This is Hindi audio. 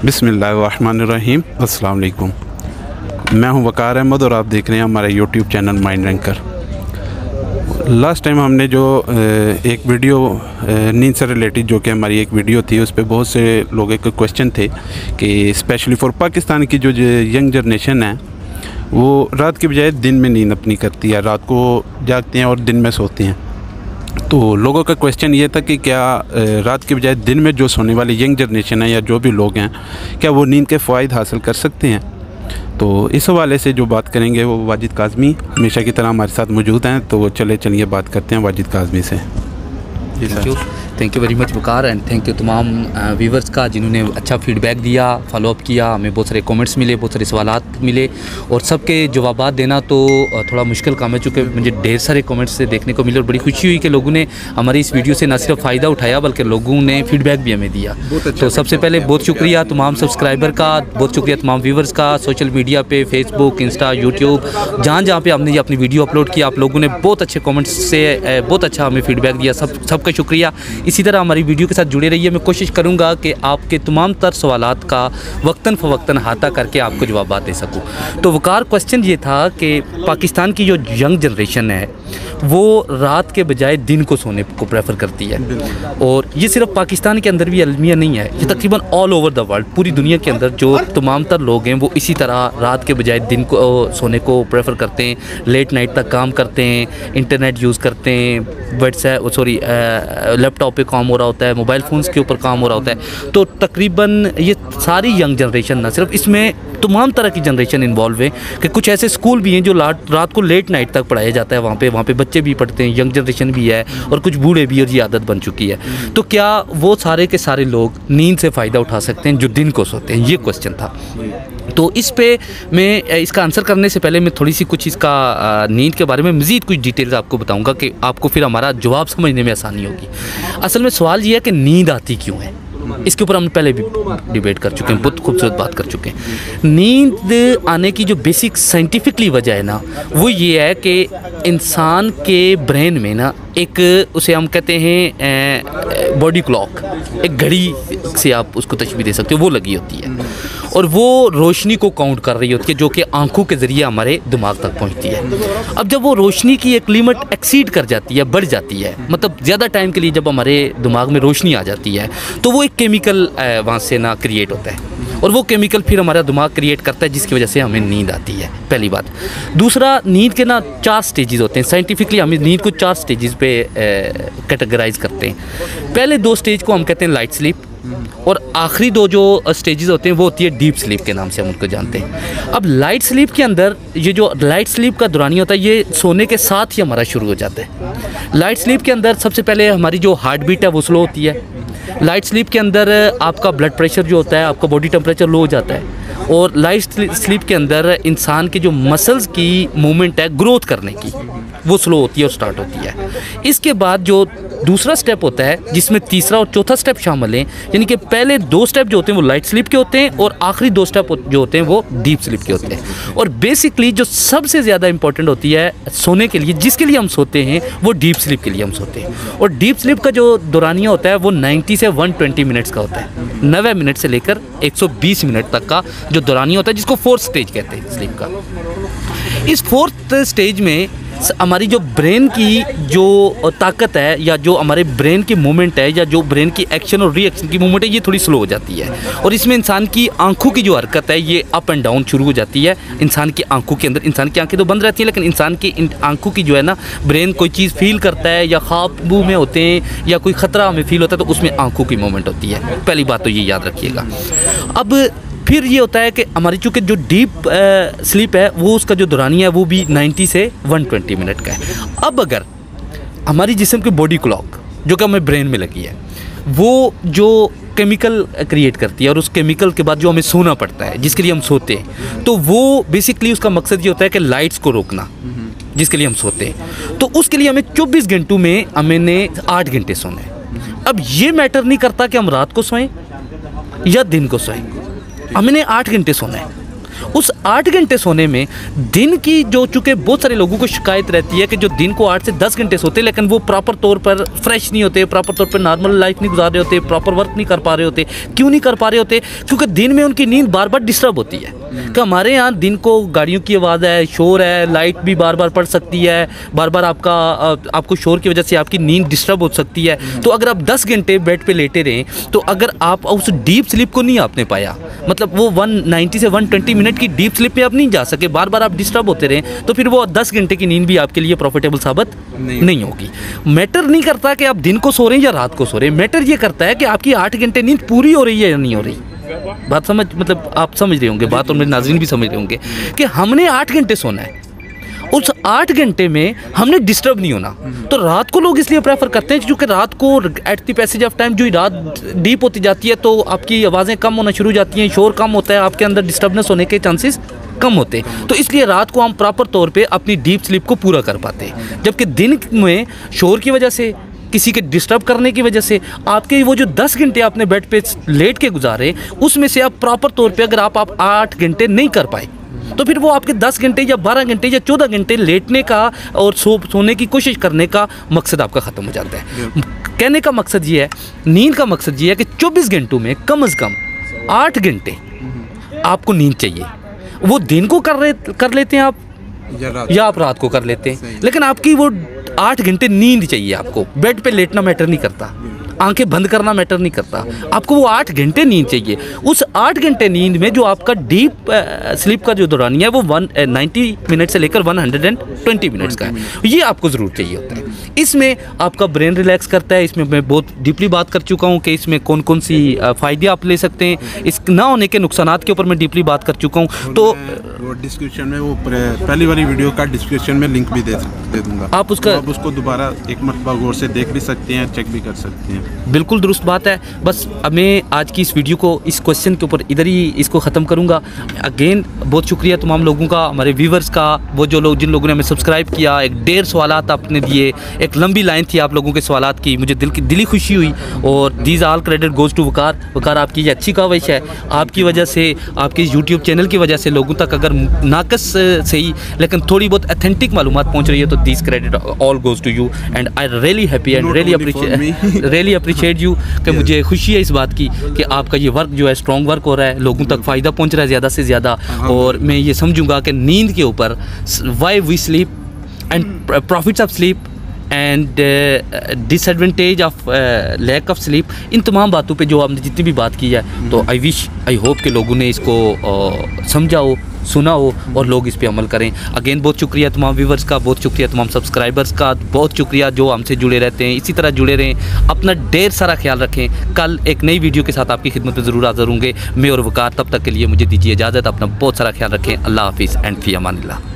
बिस्मिल्लाहिर्रहमानिर्रहीम। अस्सलाम वालेकुम। मैं हूं वकार अहमद और आप देख रहे हैं हमारा YouTube channel mind ranker. Last time हमने जो एक वीडियो नींद से रिलेटेड जो कि हमारी एक वीडियो थी, उस पर बहुत से लोगों के क्वेश्चन थे कि स्पेशली फॉर पाकिस्तान की जो यंग जनरेशन है वो रात के बजाय दिन में नींद अपनी करती है, रात को जागते हैं और दिन में सोते हैं। तो लोगों का क्वेश्चन ये था कि क्या रात के बजाय दिन में जो सोने वाली यंग जनरेशन है या जो भी लोग हैं, क्या वो नींद के फ़ायदे हासिल कर सकते हैं। तो इस हवाले से जो बात करेंगे वो वाजिद काज़मी हमेशा की तरह हमारे साथ मौजूद हैं। तो चलिए बात करते हैं वाजिद काज़मी से। Thank you very much Waqar and thank you तमाम व्यूवर्स का जिन्होंने अच्छा फीडबैक दिया, फॉलोअप किया। हमें बहुत सारे कमेंट्स मिले, बहुत सारे सवालात मिले और सबके जवाबात देना तो थोड़ा मुश्किल काम है, चूँकि मुझे ढेर सारे कमेंट्स से देखने को मिले और बड़ी खुशी हुई कि लोगों ने हमारी इस वीडियो से न सिर्फ फ़ायदा उठाया बल्कि लोगों ने फीडबैक भी हमें दिया। तो सबसे पहले बहुत शुक्रिया तमाम सब्सक्राइबर का, बहुत शुक्रिया तमाम व्यूवर्स का। सोशल मीडिया पर फेसबुक, इंस्टा, यूट्यूब, जहाँ पर हमने अपनी वीडियो अपलोड किया, आप लोगों ने बहुत अच्छे कमेंट्स से बहुत अच्छा हमें फीडबैक दिया। सबका शुक्रिया। इसी तरह हमारी वीडियो के साथ जुड़े रहिए। मैं कोशिश करूंगा कि आपके तमाम तर सवालात का वक्तन फ़वक्तन अहाता करके आपको जवाब दे सकूं। तो वकार क्वेश्चन ये था कि पाकिस्तान की जो यंग जनरेशन है वो रात के बजाय दिन को सोने को प्रेफर करती है, और ये सिर्फ पाकिस्तान के अंदर भी अलमिया नहीं है, ये तकरीबन ऑल ओवर द वर्ल्ड, पूरी दुनिया के अंदर जो तमाम तर लोग हैं वो इसी तरह रात के बजाय दिन को सोने को प्रेफर करते हैं। लेट नाइट तक काम करते हैं, इंटरनेट यूज़ करते हैं, लैपटॉप पे काम हो रहा होता है, मोबाइल फ़ोन्स के ऊपर काम हो रहा होता है। तो तकरीबन ये सारी यंग जनरेशन, ना सिर्फ इसमें तमाम तरह की जनरेशन इन्वॉल्व है कि कुछ ऐसे स्कूल भी हैं जो रात को लेट नाइट तक पढ़ाया जाता है, वहाँ पे बच्चे भी पढ़ते हैं, यंग जनरेशन भी है और कुछ बूढ़े भी, और ये आदत बन चुकी है। तो क्या वो सारे के सारे लोग नींद से फ़ायदा उठा सकते हैं जो दिन को सोते हैं, ये क्वेश्चन था। तो इस पे मैं इसका आंसर करने से पहले मैं थोड़ी सी कुछ इसका नींद के बारे में मज़ीद कुछ डिटेल्स आपको बताऊंगा कि आपको फिर हमारा जवाब समझने में आसानी होगी। असल में सवाल ये है कि नींद आती क्यों है, इसके ऊपर हम पहले भी डिबेट कर चुके हैं, बहुत खूबसूरत बात कर चुके हैं। नींद आने की जो बेसिक साइंटिफिकली वजह है ना, वो ये है कि इंसान के ब्रेन में ना एक, उसे हम कहते हैं बॉडी क्लॉक, एक घड़ी से आप उसको तशबीह दे सकते हो, वो लगी होती है और वो रोशनी को काउंट कर रही होती है जो कि आंखों के ज़रिए हमारे दिमाग तक पहुंचती है। अब जब वो रोशनी की एक लिमिट एक्सीड कर जाती है, बढ़ जाती है, मतलब ज़्यादा टाइम के लिए जब हमारे दिमाग में रोशनी आ जाती है तो वो एक केमिकल वहाँ से ना क्रिएट होता है और वो केमिकल फिर हमारा दिमाग क्रिएट करता है जिसकी वजह से हमें नींद आती है, पहली बात। दूसरा, नींद के ना 4 स्टेजेस होते हैं। साइंटिफिकली हम नींद को 4 स्टेजेस पे कैटेगराइज करते हैं। पहले 2 स्टेज को हम कहते हैं लाइट स्लीप और आखिरी 2 जो स्टेजेस होते हैं वो होती है डीप स्लीप के नाम से हम उनको जानते हैं। अब लाइट स्लीप के अंदर ये जो लाइट स्लीप का दौरानिया होता है ये सोने के साथ ही हमारा शुरू हो जाता है। लाइट स्लीप के अंदर सबसे पहले हमारी जो हार्ट बीट है वो स्लो होती है। लाइट स्लीप के अंदर आपका ब्लड प्रेशर जो होता है, आपका बॉडी टेम्परेचर लो हो जाता है और लाइट स्लीप के अंदर इंसान के जो मसल्स की मूवमेंट है ग्रोथ करने की वो स्लो होती है और स्टार्ट होती है। इसके बाद जो दूसरा स्टेप होता है जिसमें तीसरा और चौथा स्टेप शामिल हैं, यानी कि पहले 2 स्टेप जो होते हैं वो लाइट स्लीप के होते हैं और आखिरी 2 स्टेप जो होते हैं वो डीप स्लीप के होते हैं। और बेसिकली जो सबसे ज़्यादा इंपॉर्टेंट होती है सोने के लिए, जिसके लिए हम सोते हैं, वो डीप स्लीप के लिए हम सोते हैं। और डीप स्लीप का जो दौरानिया होता है वो 90 से 120 मिनट्स का होता है, 90 मिनट से लेकर 120 मिनट तक का जो दौरानिया होता है, जिसको 4th स्टेज कहते हैं स्लीप का। इस 4th स्टेज में हमारी जो ब्रेन की जो ताकत है या जो हमारे ब्रेन की मूवमेंट है या जो ब्रेन की एक्शन और रिएक्शन की मूवमेंट है ये थोड़ी स्लो हो जाती है और इसमें इंसान की आंखों की जो हरकत है ये अप एंड डाउन शुरू हो जाती है। इंसान की आंखों के अंदर, इंसान की आंखें तो बंद रहती हैं लेकिन इंसान की आंखों की जो है ना, ब्रेन कोई चीज़ फील करता है या ख्वाब में होते हैं या कोई ख़तरा हमें फील होता है तो उसमें आंखों की मूवमेंट होती है। पहली बात तो ये याद रखिएगा। अब फिर ये होता है कि हमारी चूँकि जो डीप स्लीप है वो उसका जो दौरानिया है वो भी 90 से 120 मिनट का है। अब अगर हमारी जिस्म की बॉडी क्लॉक जो कि हमें ब्रेन में लगी है वो जो केमिकल क्रिएट करती है और उस केमिकल के बाद जो हमें सोना पड़ता है जिसके लिए हम सोते हैं, तो वो बेसिकली उसका मकसद ये होता है कि लाइट्स को रोकना जिसके लिए हम सोते हैं। तो उसके लिए हमें 24 घंटों में हमें 8 घंटे सोना है। अब ये मैटर नहीं करता कि हम रात को सोएं या दिन को सोएं, हमने 8 घंटे सोना है। उस 8 घंटे सोने में दिन की जो, चूँकि बहुत सारे लोगों को शिकायत रहती है कि जो दिन को 8 से 10 घंटे सोते हैं लेकिन वो प्रॉपर तौर पर फ्रेश नहीं होते, प्रॉपर तौर पर नॉर्मल लाइफ नहीं गुजार रहे होते, प्रॉपर वर्क नहीं कर पा रहे होते। क्यों नहीं कर पा रहे होते? क्योंकि दिन में उनकी नींद बार बार डिस्टर्ब होती है। कि हमारे यहाँ दिन को गाड़ियों की आवाज़ है, शोर है, लाइट भी बार बार पड़ सकती है, बार बार आपको शोर की वजह से आपकी नींद डिस्टर्ब हो सकती है। तो अगर आप 10 घंटे बेड पे लेटे रहें तो अगर आप उस डीप स्लीप को नहीं आपने पाया, मतलब वो 190 से 120 मिनट की डीप स्लीप पे आप नहीं जा सके, बार बार आप डिस्टर्ब होते रहें, तो फिर वो 10 घंटे की नींद भी आपके लिए प्रॉफिटेबल साबित नहीं होगी। मैटर नहीं करता कि आप दिन को सो रहे हैं या रात को सो रहे हैं, मैटर ये करता है कि आपकी 8 घंटे नींद पूरी हो रही है या नहीं हो रही। बात समझ, मतलब आप समझ रहे होंगे बात, और मेरे नाज़रीन भी समझ रहे होंगे कि हमने 8 घंटे सोना है, उस 8 घंटे में हमने डिस्टर्ब नहीं होना। तो रात को लोग इसलिए प्रेफर करते हैं क्योंकि रात को at the passage of time जो रात डीप होती जाती है तो आपकी आवाज़ें कम होना शुरू हो जाती हैं, शोर कम होता है, आपके अंदर डिस्टर्बनेस होने के चांसेस कम होते हैं। तो इसलिए रात को हम प्रॉपर तौर पे अपनी डीप स्लीप को पूरा कर पाते हैं। जबकि दिन में शोर की वजह से, किसी के डिस्टर्ब करने की वजह से आपके वो जो 10 घंटे आपने बेड पे लेट के गुजारे, उसमें से आप प्रॉपर तौर पे अगर आप 8 घंटे नहीं कर पाए तो फिर वो आपके 10 घंटे या 12 घंटे या 14 घंटे लेटने का और सोने की कोशिश करने का मकसद आपका ख़त्म हो जाता है। कहने का मकसद ये है, नींद का मकसद ये है कि 24 घंटों में कम से कम 8 घंटे आपको नींद चाहिए। वो दिन को कर लेते हैं आप या आप रात को कर लेते हैं, लेकिन आपकी वो 8 घंटे नींद चाहिए आपको। बेड पे लेटना मैटर नहीं करता, आंखें बंद करना मैटर नहीं करता, आपको वो 8 घंटे नींद चाहिए। उस 8 घंटे नींद में जो आपका डीप स्लीप का जो दौरानिया है वो 90 मिनट से लेकर 120 मिनट्स का है, ये आपको ज़रूर चाहिए होता है। इसमें आपका ब्रेन रिलैक्स करता है। इसमें मैं बहुत डीपली बात कर चुका हूँ कि इसमें कौन कौन सी फ़ायदे आप ले सकते हैं, इस ना होने के नुकसानात के ऊपर मैं डीपली बात कर चुका हूँ। तो वो डिस्क्रिप्शन में, वो पहली वाली वीडियो का डिस्क्रिप्शन में लिंक भी दे दूँगा, आप उसको दोबारा एक मरतबा गौर से देख भी सकते हैं, चेक भी कर सकते हैं। बिल्कुल दुरुस्त बात है। बस अब मैं आज की इस वीडियो को, इस क्वेश्चन के ऊपर इधर ही इसको ख़त्म करूँगा। अगेन बहुत शुक्रिया तमाम लोगों का, हमारे व्यूवर्स का, वो जो लोग जिन लोगों ने हमें सब्सक्राइब किया। एक 1.5 सवालात आपने दिए, एक लंबी लाइन थी आप लोगों के सवालात की, मुझे दिली खुशी हुई। और these all credit goes to Waqar. Waqar, आपकी ये अच्छी काविश है, आपकी वजह से, आपके यूट्यूब चैनल की वजह से लोगों तक अगर नाकस सही लेकिन थोड़ी बहुत अथेंटिक मालूमात पहुँच रही है तो these credit all goes to you and I really happy and really appreciate you कि मुझे खुशी है इस बात की कि आपका ये वर्क जो है स्ट्रॉन्ग वर्क हो रहा है, लोगों तक फ़ायदा पहुंच रहा है ज़्यादा से ज़्यादा। और मैं ये समझूंगा कि नींद के ऊपर why we sleep and profits of sleep and disadvantage of lack of sleep, इन तमाम बातों पे जो आपने जितनी भी बात की है, तो आई होप कि लोगों ने इसको समझा हो, सुना हो और लोग इस पे अमल करें। अगेन बहुत शुक्रिया तमाम व्यूवर्स का, बहुत शुक्रिया तमाम सब्सक्राइबर्स का, बहुत शुक्रिया जो हमसे जुड़े रहते हैं। इसी तरह जुड़े रहें, अपना ढेर सारा ख्याल रखें। कल एक नई वीडियो के साथ आपकी खिदमत में ज़रूर हाज़िर होंगे मैं और वकार। तब तक के लिए मुझे दीजिए इजाज़त, अपना बहुत सारा ख्याल रखें। अल्लाह हाफिज़ एंड फ़ी अमानिल्लाह।